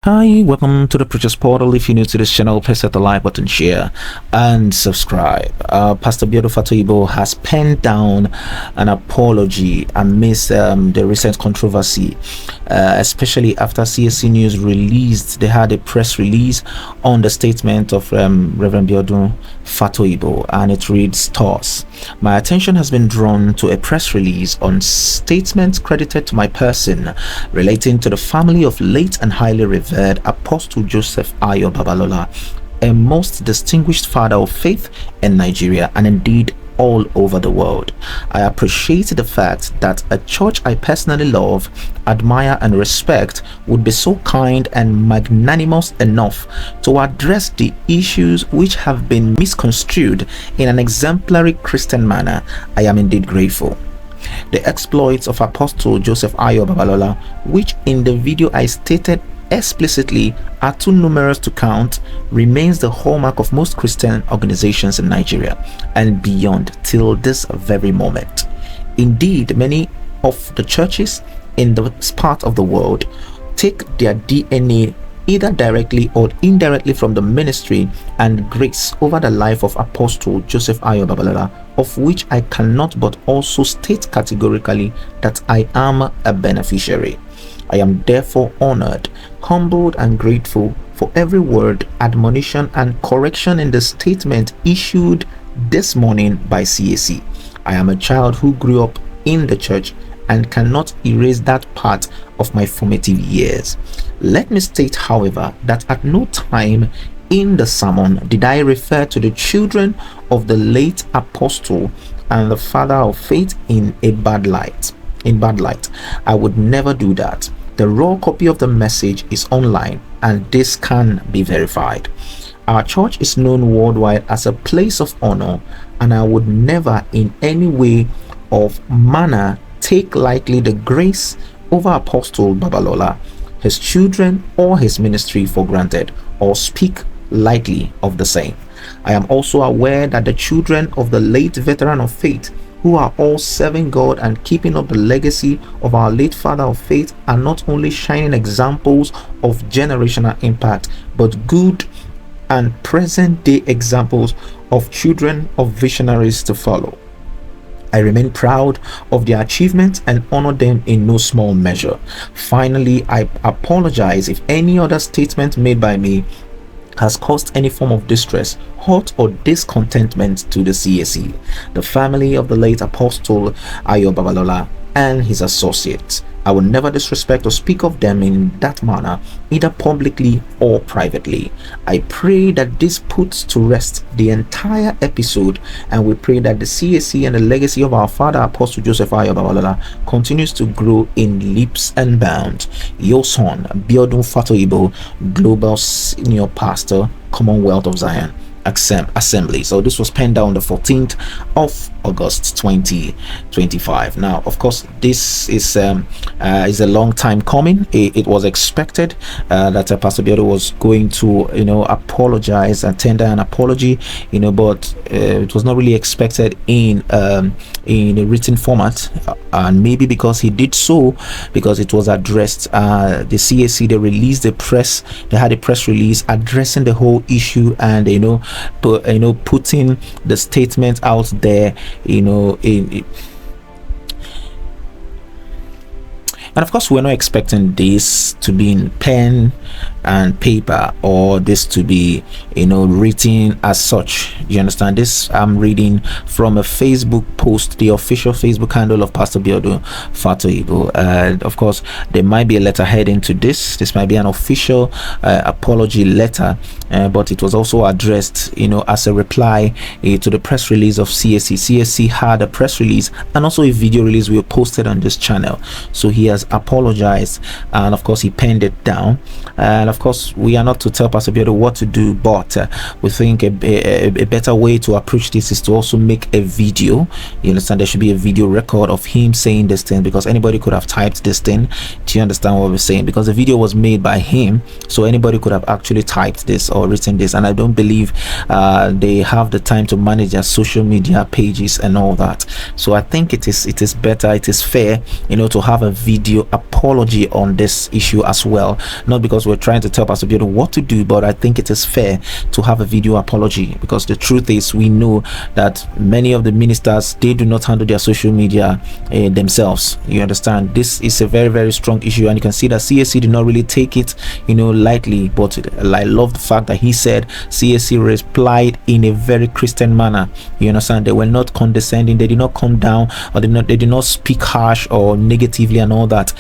Hi, welcome to the Preacher's Portal. If you're new to this channel, please hit the like button, share, and subscribe. Pastor Biodun Fatoyinbo has penned down an apology amidst the recent controversy, especially after CSC News released. They had a press release on the statement of Reverend Biodun Fatoyinbo, and it reads thus: "My attention has been drawn to a press release on statements credited to my person relating to the family of late and highly revered Apostle Joseph Ayo Babalola, a most distinguished father of faith in Nigeria and indeed all over the world. I appreciate the fact that a church I personally love, admire, and respect would be so kind and magnanimous enough to address the issues which have been misconstrued in an exemplary Christian manner. I am indeed grateful. The exploits of Apostle Joseph Ayo Babalola, which in the video I stated explicitly are too numerous to count, remains the hallmark of most Christian organizations in Nigeria and beyond till this very moment. Indeed, many of the churches in this part of the world take their DNA either directly or indirectly from the ministry and grace over the life of Apostle Joseph Ayo Babalola, of which I cannot but also state categorically that I am a beneficiary. I am therefore honored, humbled, and grateful for every word, admonition, and correction in the statement issued this morning by CAC. I am a child who grew up in the church and cannot erase that part of my formative years. Let me state, however, that at no time in the sermon did I refer to the children of the late apostle and the father of faith in bad light. I would never do that. The raw copy of the message is online and this can be verified. Our church is known worldwide as a place of honor, and I would never in any way of manner take lightly the grace over Apostle Babalola, his children, or his ministry for granted, or speak lightly of the same. I am also aware that the children of the late veteran of faith, who are all serving God and keeping up the legacy of our late father of faith, are not only shining examples of generational impact, but good and present day examples of children of visionaries to follow. I remain proud of their achievements and honor them in no small measure. Finally, I apologize if any other statement made by me has caused any form of distress, hurt, or discontentment to the CAC, the family of the late Apostle Ayo Babalola, and his associates. I will never disrespect or speak of them in that manner, either publicly or privately. I pray that this puts to rest the entire episode, and we pray that the CAC and the legacy of our father Apostle Joseph Ayo Babalola continues to grow in leaps and bounds. Your son, Biodun Fatoyinbo, Global Senior Pastor, Commonwealth of Zion Assembly. So this was penned down the 14th of August 2025. Now, of course, this is a long time coming. It was expected that Pastor Biodun was going to apologize and tender an apology, but it was not really expected in a written format, and maybe because he did so because it was addressed. The CAC, they had a press release addressing the whole issue, and putting the statement out there, and of course, we're not expecting this to be in pen and paper, or this to be written as such. You understand? This I'm reading from a Facebook post, the official Facebook handle of Pastor Biodun Fatoyinbo. Of course, there might be a letter heading to this might be an official apology letter, but it was also addressed as a reply to the press release of CAC had a press release and also a video release we posted on this channel. So he has apologized, and of course he penned it down. And of course, we are not to tell Pastor Biodun what to do, but we think a better way to approach this is to also make a video. You understand? There should be a video record of him saying this thing, because anybody could have typed this thing. Do you understand what we're saying? Because the video was made by him, so anybody could have actually typed this or written this, and I don't believe they have the time to manage their social media pages and all that. So I think it is better, it is fair, to have a video apology on this issue as well, not because we're trying trying to tell Pastor Biodun what to do, but I think it is fair to have a video apology, because the truth is, we know that many of the ministers, they do not handle their social media themselves. You understand? This is a very, very strong issue, and you can see that CSC did not really take it, lightly. But I love the fact that he said CSC replied in a very Christian manner. You understand? They were not condescending. They did not come down, or they did not speak harsh or negatively and all that.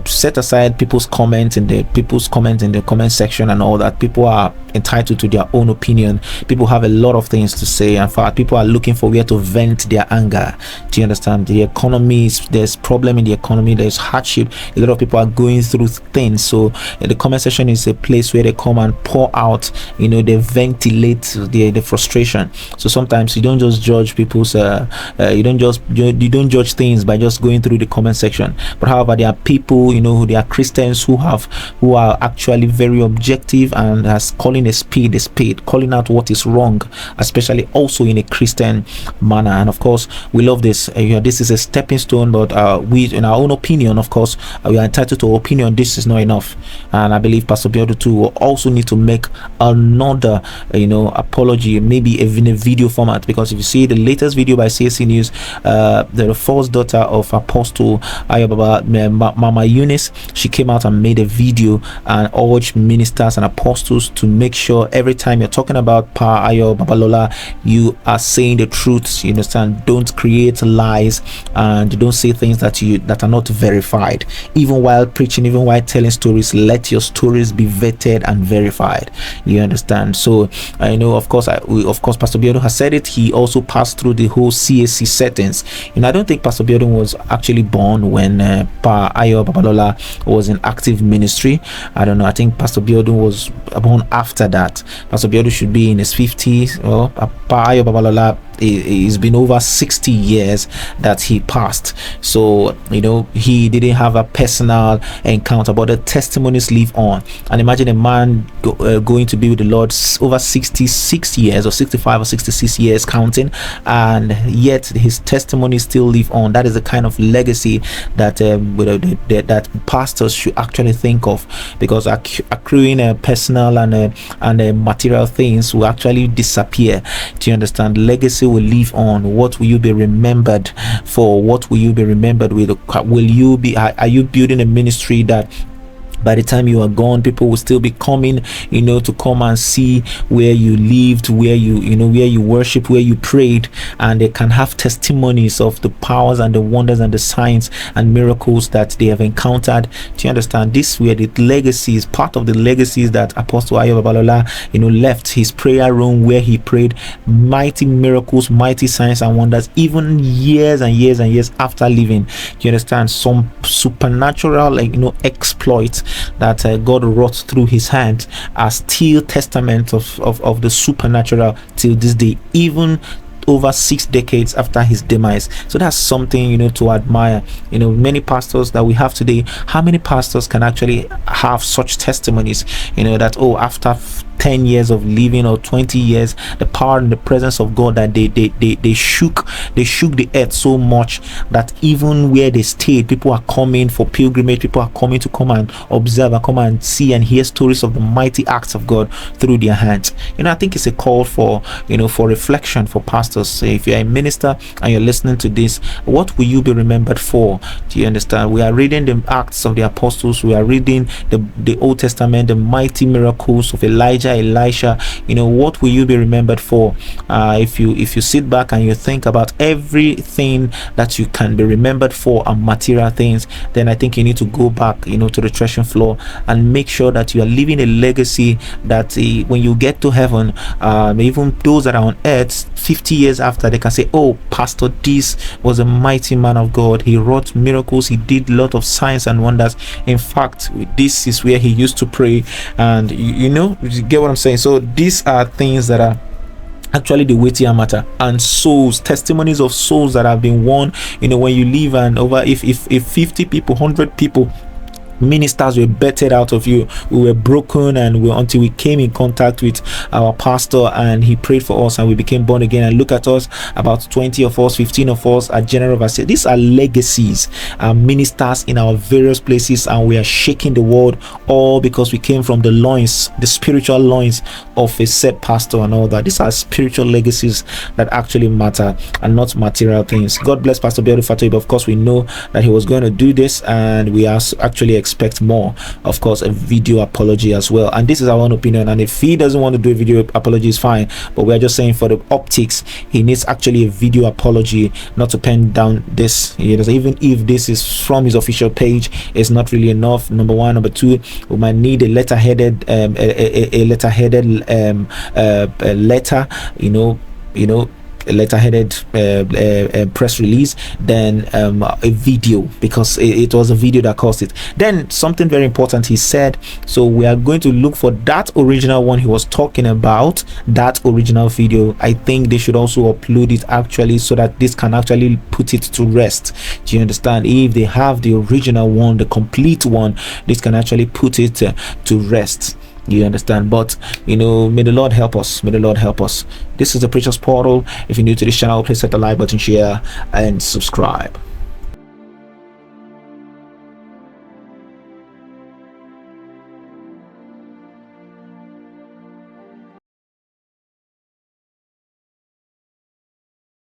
Set aside people's comments in the comment section and all that. People are entitled to their own opinion. People have a lot of things to say. In fact, people are looking for where to vent their anger. Do you understand? The economy, there's problem in the economy, there's hardship, a lot of people are going through things. So the comment section is a place where they come and pour out, they ventilate the frustration. So sometimes you don't just judge people's you don't judge things by just going through the comment section. But however, there are people, who they are Christians who are actually very objective and as calling a spade, calling out what is wrong, especially also in a Christian manner. And of course, we love this. This is a stepping stone, but we, in our own opinion, of course, we are entitled to opinion. This is not enough, and I believe Pastor Biodun too will also need to make another, apology, maybe even a video format, because if you see the latest video by CSC News, the first daughter of Apostle Ayo Babalola, Mama Eunice, she came out and made a video and urged ministers and apostles to make sure every time you're talking about Ayo Babalola, you are saying the truth. You understand? Don't create lies and don't say things that are not verified. Even while preaching, even while telling stories, let your stories be vetted and verified. You understand? So I know, of course, Pastor Biodun has said it. He also passed through the whole CSC settings. I don't think Pastor Biodun was actually born when Ayo Babalola was in active ministry. I don't know. I think Pastor Biodun was born after that. Pastor Biodun should be in his 50s. Well, Ayo Babalola, it's been over 60 years that he passed. So he didn't have a personal encounter, but the testimonies live on. And imagine a man going to be with the Lord over 66 years or 65 or 66 years counting, and yet his testimonies still live on. That is the kind of legacy that that pastors should actually think of, because accruing personal and material things will actually disappear. Do you understand? Legacy will live on. What will you be remembered for? What will you be remembered with? Are you building a ministry that by the time you are gone, people will still be coming, to come and see where you lived, where you worship, where you prayed, and they can have testimonies of the powers and the wonders and the signs and miracles that they have encountered. Do you understand? This were the legacies, part of the legacies that Apostle Ayo Babalola, left his prayer room where he prayed, mighty miracles, mighty signs and wonders, even years and years and years after leaving. Do you understand? Some supernatural, exploits that God wrought through his hand are still testament of the supernatural till this day, even over 6 decades after his demise. So that's something to admire. Many pastors that we have today, how many pastors can actually have such testimonies, that after 10 years of living or 20 years, the power and the presence of God, that they shook the earth so much that even where they stayed, people are coming for pilgrimage, people are coming to come and observe and come and see and hear stories of the mighty acts of God through their hands. I think it's a call for reflection for pastors. So if you're a minister and you're listening to this, what will you be remembered for? Do you understand? We are reading the Acts of the Apostles, we are reading the Old Testament, the mighty miracles of Elijah, Elisha. What will you be remembered for? If you sit back and you think about everything that you can be remembered for and material things, then I think you need to go back to the threshing floor and make sure that you are leaving a legacy that when you get to heaven, even those that are on earth 50 years after, they can say, oh, Pastor this was a mighty man of God, he wrought miracles, he did a lot of signs and wonders. In fact, this is where he used to pray. And you get what I'm saying? So these are things that are actually the weightier matter, and souls, testimonies of souls that have been won. When you leave and over, if 50 people, 100 people Ministers were bettered out of you. We were broken, and until we came in contact with our pastor, and he prayed for us, and we became born again. And look at us, about 20 of us, 15 of us are general overseers. These are legacies, ministers in our various places, and we are shaking the world, all because we came from the loins, the spiritual loins of a set pastor and all that. These are spiritual legacies that actually matter, and not material things. God bless Pastor Biodun Fatoyinbo. Of course, we know that he was going to do this, and we are actually expect more. Of course, a video apology as well, and this is our own opinion. And if he doesn't want to do a video apology, is fine, but we are just saying for the optics, he needs actually a video apology, not to pen down this. Even if this is from his official page, it's not really enough. Number one. Number two, we might need a letter-headed letter, a letter-headed press release, then a video, because it was a video that caused it. Then something very important he said, so we are going to look for that original one he was talking about, that original video. I think they should also upload it actually, so that this can actually put it to rest. Do you understand? If they have the original one, the complete one, this can actually put it to rest. You understand? But may the Lord help us. May the Lord help us. This is the Preacher's Portal. If you're new to this channel, please hit the like button, share, and subscribe.